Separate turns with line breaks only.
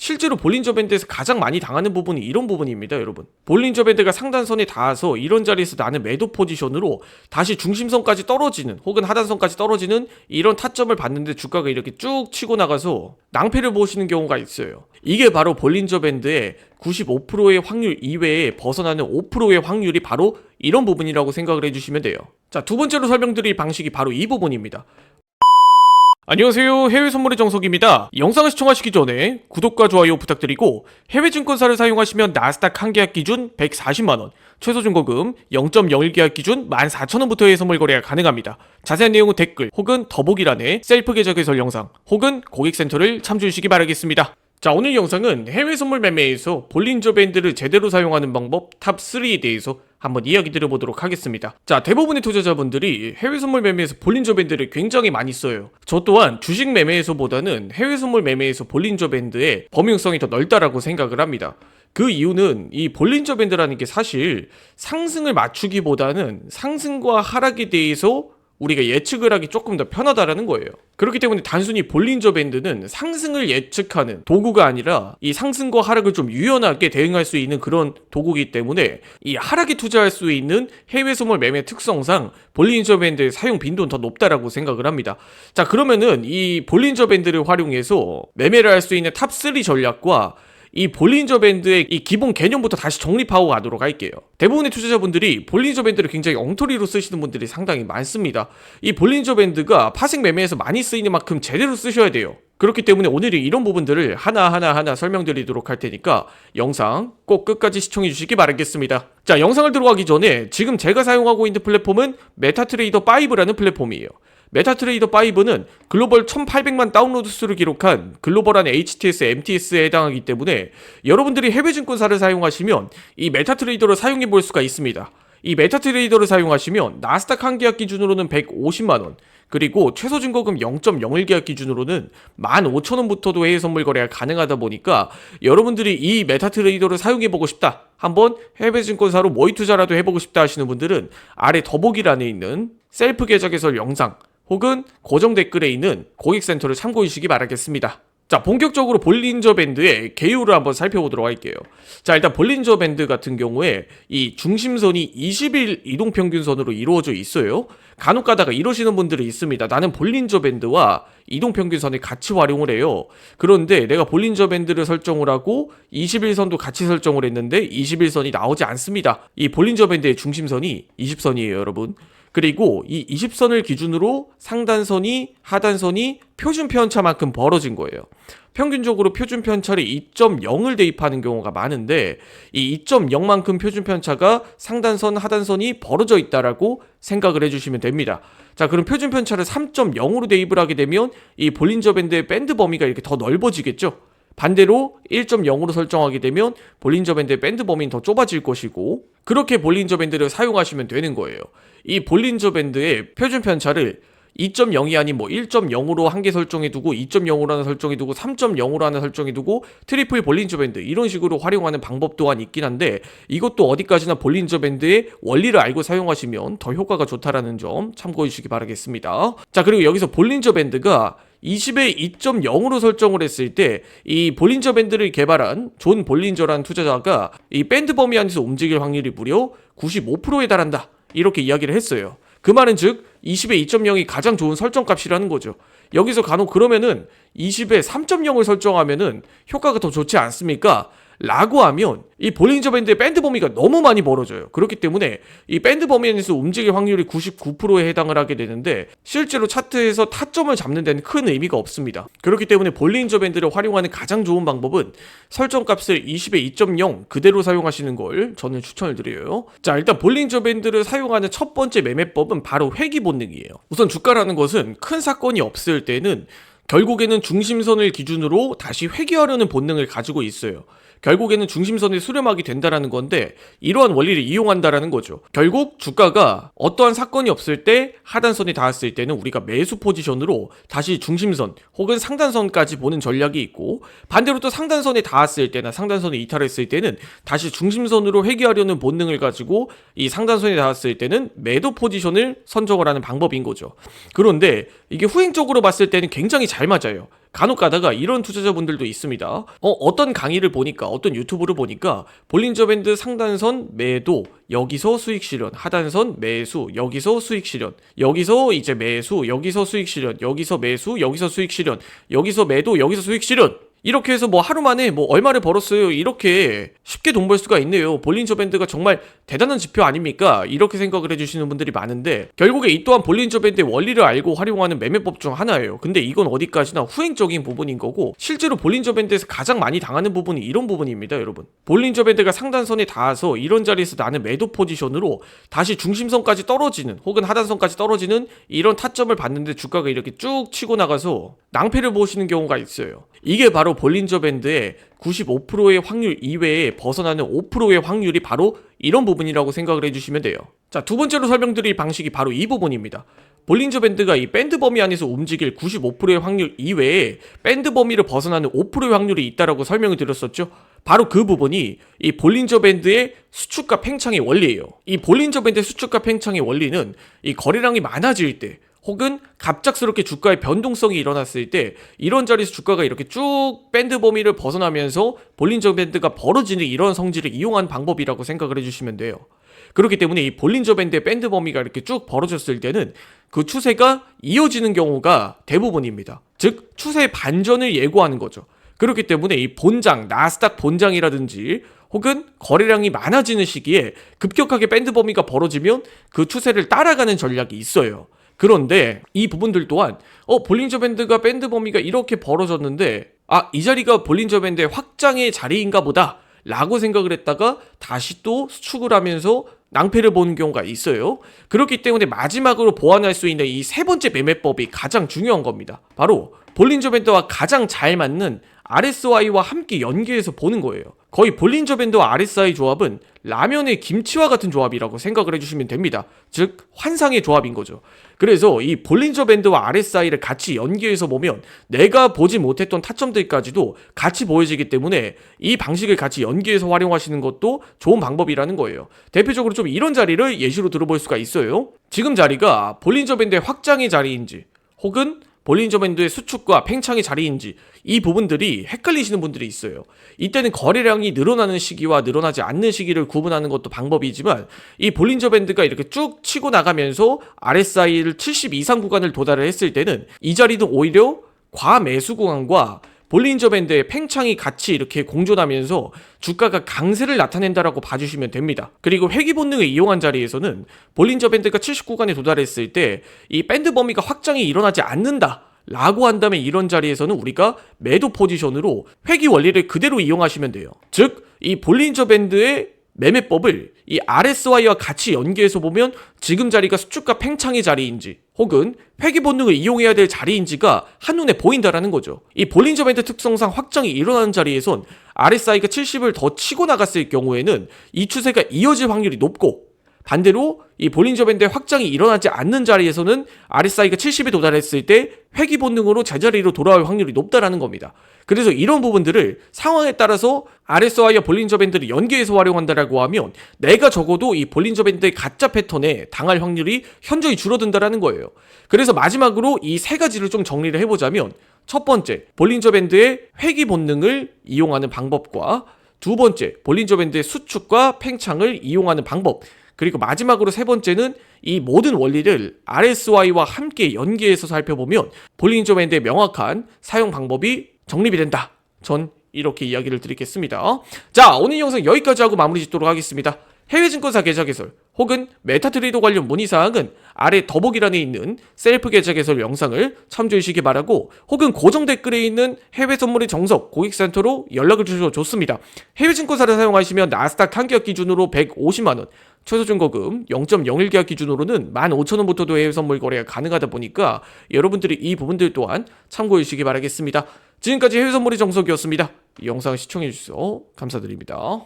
실제로 볼린저 밴드에서 가장 많이 당하는 부분이 이런 부분입니다, 여러분. 볼린저 밴드가 상단선에 닿아서 이런 자리에서 나는 매도 포지션으로 다시 중심선까지 떨어지는 혹은 하단선까지 떨어지는 이런 타점을 봤는데 주가가 이렇게 쭉 치고 나가서 낭패를 보시는 경우가 있어요. 이게 바로 볼린저 밴드의 95%의 확률 이외에 벗어나는 5%의 확률이 바로 이런 부분이라고 생각을 해주시면 돼요. 자, 두 번째로 설명드릴 방식이 바로 이 부분입니다. 안녕하세요, 해외선물의 정석입니다. 영상을 시청하시기 전에 구독과 좋아요 부탁드리고 해외 증권사를 사용하시면 나스닥 한 계약 기준 140만원, 최소 증거금 0.01계약 기준 14,000원부터의 선물 거래가 가능합니다. 자세한 내용은 댓글 혹은 더보기란에 셀프 계좌 개설 영상 혹은 고객센터를 참조해 주시기 바라겠습니다. 자, 오늘 영상은 해외 선물 매매에서 볼린저 밴드를 제대로 사용하는 방법 탑3에 대해서 한번 이야기 드려보도록 하겠습니다. 자, 대부분의 투자자분들이 해외 선물 매매에서 볼린저 밴드를 굉장히 많이 써요. 저 또한 주식 매매에서보다는 해외 선물 매매에서 볼린저 밴드의 범용성이 더 넓다라고 생각을 합니다. 그 이유는 이 볼린저 밴드라는 게 사실 상승을 맞추기보다는 상승과 하락에 대해서 우리가 예측을 하기 조금 더 편하다라는 거예요. 그렇기 때문에 단순히 볼린저 밴드는 상승을 예측하는 도구가 아니라 이 상승과 하락을 좀 유연하게 대응할 수 있는 그런 도구이기 때문에 이 하락에 투자할 수 있는 해외 선물 매매 특성상 볼린저 밴드의 사용 빈도는 더 높다라고 생각을 합니다. 자, 그러면은 이 볼린저 밴드를 활용해서 매매를 할 수 있는 탑3 전략과 이 볼린저 밴드의 이 기본 개념부터 다시 정립하고 가도록 할게요. 대부분의 투자자분들이 볼린저 밴드를 굉장히 엉터리로 쓰시는 분들이 상당히 많습니다. 이 볼린저 밴드가 파생 매매에서 많이 쓰이는 만큼 제대로 쓰셔야 돼요. 그렇기 때문에 오늘은 이런 부분들을 하나하나 설명드리도록 할 테니까 영상 꼭 끝까지 시청해 주시기 바라겠습니다. 자, 영상을 들어가기 전에 지금 제가 사용하고 있는 플랫폼은 메타트레이더 5라는 플랫폼이에요. 메타트레이더 5는 글로벌 1800만 다운로드 수를 기록한 글로벌한 HTS, MTS에 해당하기 때문에 여러분들이 해외 증권사를 사용하시면 이 메타트레이더를 사용해 볼 수가 있습니다. 이 메타트레이더를 사용하시면 나스닥 한 계약 기준으로는 150만원, 그리고 최소 증거금 0.01계약 기준으로는 15,000원부터도 해외 선물 거래가 가능하다 보니까 여러분들이 이 메타트레이더를 사용해보고 싶다, 한번 해외 증권사로 모의 투자라도 해보고 싶다 하시는 분들은 아래 더보기란에 있는 셀프 계좌 개설 영상 혹은 고정 댓글에 있는 고객센터를 참고해 주시기 바라겠습니다. 자, 본격적으로 볼린저 밴드의 개요를 한번 살펴보도록 할게요. 자, 일단 볼린저 밴드 같은 경우에 이 중심선이 20일 이동평균선으로 이루어져 있어요. 간혹 가다가 이러시는 분들이 있습니다. 나는 볼린저 밴드와 이동평균선을 같이 활용을 해요. 그런데 내가 볼린저 밴드를 설정을 하고 21선도 같이 설정을 했는데 21선이 나오지 않습니다. 이 볼린저 밴드의 중심선이 20선이에요, 여러분. 그리고 이 20선을 기준으로 상단선이 하단선이 표준 편차만큼 벌어진 거예요. 평균적으로 표준 편차를 2.0을 대입하는 경우가 많은데 이 2.0만큼 표준 편차가 상단선, 하단선이 벌어져 있다라고 생각을 해주시면 됩니다. 자, 그럼 표준 편차를 3.0으로 대입을 하게 되면 이 볼린저 밴드의 밴드 범위가 이렇게 더 넓어지겠죠? 반대로 1.0으로 설정하게 되면 볼린저 밴드의 밴드 범위는 더 좁아질 것이고, 그렇게 볼린저 밴드를 사용하시면 되는 거예요. 이 볼린저 밴드의 표준 편차를 2.0이 아닌 1.0으로 한 개 설정해두고 2.0으로 하나 설정해두고 3.0으로 하나 설정해두고 트리플 볼린저 밴드 이런 식으로 활용하는 방법 또한 있긴 한데 이것도 어디까지나 볼린저 밴드의 원리를 알고 사용하시면 더 효과가 좋다라는 점 참고해 주시기 바라겠습니다. 자, 그리고 여기서 볼린저 밴드가 20에 2.0으로 설정을 했을 때 이 볼린저 밴드를 개발한 존 볼린저라는 투자자가 이 밴드 범위 안에서 움직일 확률이 무려 95%에 달한다, 이렇게 이야기를 했어요. 그 말은 즉 20에 2.0이 가장 좋은 설정값이라는 거죠. 여기서 간혹 그러면은 20에 3.0을 설정하면은 효과가 더 좋지 않습니까? 라고 하면 이 볼린저 밴드의 밴드 범위가 너무 많이 벌어져요. 그렇기 때문에 이 밴드 범위 안에서 움직일 확률이 99%에 해당을 하게 되는데 실제로 차트에서 타점을 잡는 데는 큰 의미가 없습니다. 그렇기 때문에 볼린저 밴드를 활용하는 가장 좋은 방법은 설정값을 20에 2.0 그대로 사용하시는 걸 저는 추천을 드려요. 자, 일단 볼린저 밴드를 사용하는 첫 번째 매매법은 바로 회귀 본능이에요. 우선 주가라는 것은 큰 사건이 없을 때는 결국에는 중심선을 기준으로 다시 회귀하려는 본능을 가지고 있어요. 결국에는 중심선에 수렴하게 된다라는 건데 이러한 원리를 이용한다라는 거죠. 결국 주가가 어떠한 사건이 없을 때 하단선에 닿았을 때는 우리가 매수 포지션으로 다시 중심선 혹은 상단선까지 보는 전략이 있고, 반대로 또 상단선에 닿았을 때나 상단선에 이탈했을 때는 다시 중심선으로 회귀하려는 본능을 가지고 이 상단선에 닿았을 때는 매도 포지션을 선정을 하는 방법인 거죠. 그런데 이게 후행적으로 봤을 때는 굉장히 잘 맞아요. 간혹 가다가 이런 투자자분들도 있습니다. 어떤 강의를 보니까, 어떤 유튜브를 보니까 볼린저 밴드 상단선 매도, 여기서 수익 실현, 하단선 매수, 여기서 수익 실현, 여기서 이제 매수, 여기서 수익 실현, 여기서 매수, 여기서 수익 실현, 여기서 매도, 여기서 수익 실현. 이렇게 해서 뭐 하루 만에 뭐 얼마를 벌었어요. 이렇게 쉽게 돈 벌 수가 있네요. 볼린저 밴드가 정말 대단한 지표 아닙니까? 이렇게 생각을 해주시는 분들이 많은데, 결국에 이 또한 볼린저 밴드의 원리를 알고 활용하는 매매법 중 하나예요. 근데 이건 어디까지나 후행적인 부분인 거고, 실제로 볼린저 밴드에서 가장 많이 당하는 부분이 이런 부분입니다, 여러분. 볼린저 밴드가 상단선에 닿아서 이런 자리에서 나는 매도 포지션으로 다시 중심선까지 떨어지는, 혹은 하단선까지 떨어지는 이런 타점을 봤는데 주가가 이렇게 쭉 치고 나가서 낭패를 보시는 경우가 있어요. 이게 바로 볼린저 밴드의 95%의 확률 이외에 벗어나는 5%의 확률이 바로 이런 부분이라고 생각을 해주시면 돼요. 자, 두 번째로 설명드릴 방식이 바로 이 부분입니다. 볼린저 밴드가 이 밴드 범위 안에서 움직일 95%의 확률 이외에 밴드 범위를 벗어나는 5%의 확률이 있다라고 설명을 드렸었죠. 바로 그 부분이 이 볼린저 밴드의 수축과 팽창의 원리예요. 이 볼린저 밴드의 수축과 팽창의 원리는 이 거래량이 많아질 때, 혹은 갑작스럽게 주가의 변동성이 일어났을 때 이런 자리에서 주가가 이렇게 쭉 밴드 범위를 벗어나면서 볼린저 밴드가 벌어지는 이런 성질을 이용한 방법이라고 생각을 해주시면 돼요. 그렇기 때문에 이 볼린저 밴드의 밴드 범위가 이렇게 쭉 벌어졌을 때는 그 추세가 이어지는 경우가 대부분입니다. 즉 추세의 반전을 예고하는 거죠. 그렇기 때문에 이 본장, 나스닥 본장이라든지 혹은 거래량이 많아지는 시기에 급격하게 밴드 범위가 벌어지면 그 추세를 따라가는 전략이 있어요. 그런데 이 부분들 또한 볼린저 밴드가 밴드 범위가 이렇게 벌어졌는데 이 자리가 볼린저 밴드의 확장의 자리인가 보다 라고 생각을 했다가 다시 또 수축을 하면서 낭패를 보는 경우가 있어요. 그렇기 때문에 마지막으로 보완할 수 있는 이 세 번째 매매법이 가장 중요한 겁니다. 바로 볼린저 밴드와 가장 잘 맞는 RSI와 함께 연계해서 보는 거예요. 거의 볼린저 밴드와 RSI 조합은 라면의 김치와 같은 조합이라고 생각을 해주시면 됩니다. 즉 환상의 조합인 거죠. 그래서 이 볼린저 밴드와 RSI를 같이 연계해서 보면 내가 보지 못했던 타점들까지도 같이 보여지기 때문에 이 방식을 같이 연계해서 활용하시는 것도 좋은 방법이라는 거예요. 대표적으로 좀 이런 자리를 예시로 들어볼 수가 있어요. 지금 자리가 볼린저 밴드의 확장의 자리인지 혹은 볼린저 밴드의 수축과 팽창의 자리인지 이 부분들이 헷갈리시는 분들이 있어요. 이때는 거래량이 늘어나는 시기와 늘어나지 않는 시기를 구분하는 것도 방법이지만 이 볼린저 밴드가 이렇게 쭉 치고 나가면서 RSI를 70 이상 구간을 도달을 했을 때는 이 자리도 오히려 과매수 구간과 볼린저 밴드의 팽창이 같이 이렇게 공존하면서 주가가 강세를 나타낸다라고 봐주시면 됩니다. 그리고 회귀 본능을 이용한 자리에서는 볼린저 밴드가 70 구간에 도달했을 때 이 밴드 범위가 확장이 일어나지 않는다 라고 한다면 이런 자리에서는 우리가 매도 포지션으로 회귀 원리를 그대로 이용하시면 돼요. 즉 이 볼린저 밴드의 매매법을 이 RSI와 같이 연계해서 보면 지금 자리가 수축과 팽창의 자리인지 혹은 회귀 본능을 이용해야 될 자리인지가 한눈에 보인다라는 거죠. 이 볼린저 밴드 특성상 확정이 일어나는 자리에선 RSI가 70을 더 치고 나갔을 경우에는 이 추세가 이어질 확률이 높고, 반대로 이 볼린저 밴드의 확장이 일어나지 않는 자리에서는 RSI가 70에 도달했을 때 회귀 본능으로 제자리로 돌아올 확률이 높다라는 겁니다. 그래서 이런 부분들을 상황에 따라서 RSI와 볼린저 밴드를 연계해서 활용한다라고 하면 내가 적어도 이 볼린저 밴드의 가짜 패턴에 당할 확률이 현저히 줄어든다라는 거예요. 그래서 마지막으로 이 세 가지를 좀 정리를 해보자면, 첫 번째, 볼린저 밴드의 회귀 본능을 이용하는 방법과 두 번째, 볼린저 밴드의 수축과 팽창을 이용하는 방법, 그리고 마지막으로 세 번째는 이 모든 원리를 RSI와 함께 연계해서 살펴보면 볼린저 밴드의 명확한 사용 방법이 정립이 된다. 전 이렇게 이야기를 드리겠습니다. 자, 오늘 영상 여기까지 하고 마무리 짓도록 하겠습니다. 해외증권사 계좌 개설 혹은 메타트레이더 관련 문의사항은 아래 더보기란에 있는 셀프 계좌 개설 영상을 참조해 주시기 바라고, 혹은 고정 댓글에 있는 해외선물의 정석 고객센터로 연락을 주셔도 좋습니다. 해외증권사를 사용하시면 나스닥 한계약 기준으로 150만원, 최소증거금 0.01계약 기준으로는 15,000원부터도 해외선물 거래가 가능하다 보니까 여러분들이 이 부분들 또한 참고해 주시기 바라겠습니다. 지금까지 해외선물의 정석이었습니다. 이 영상 시청해 주셔서 감사드립니다.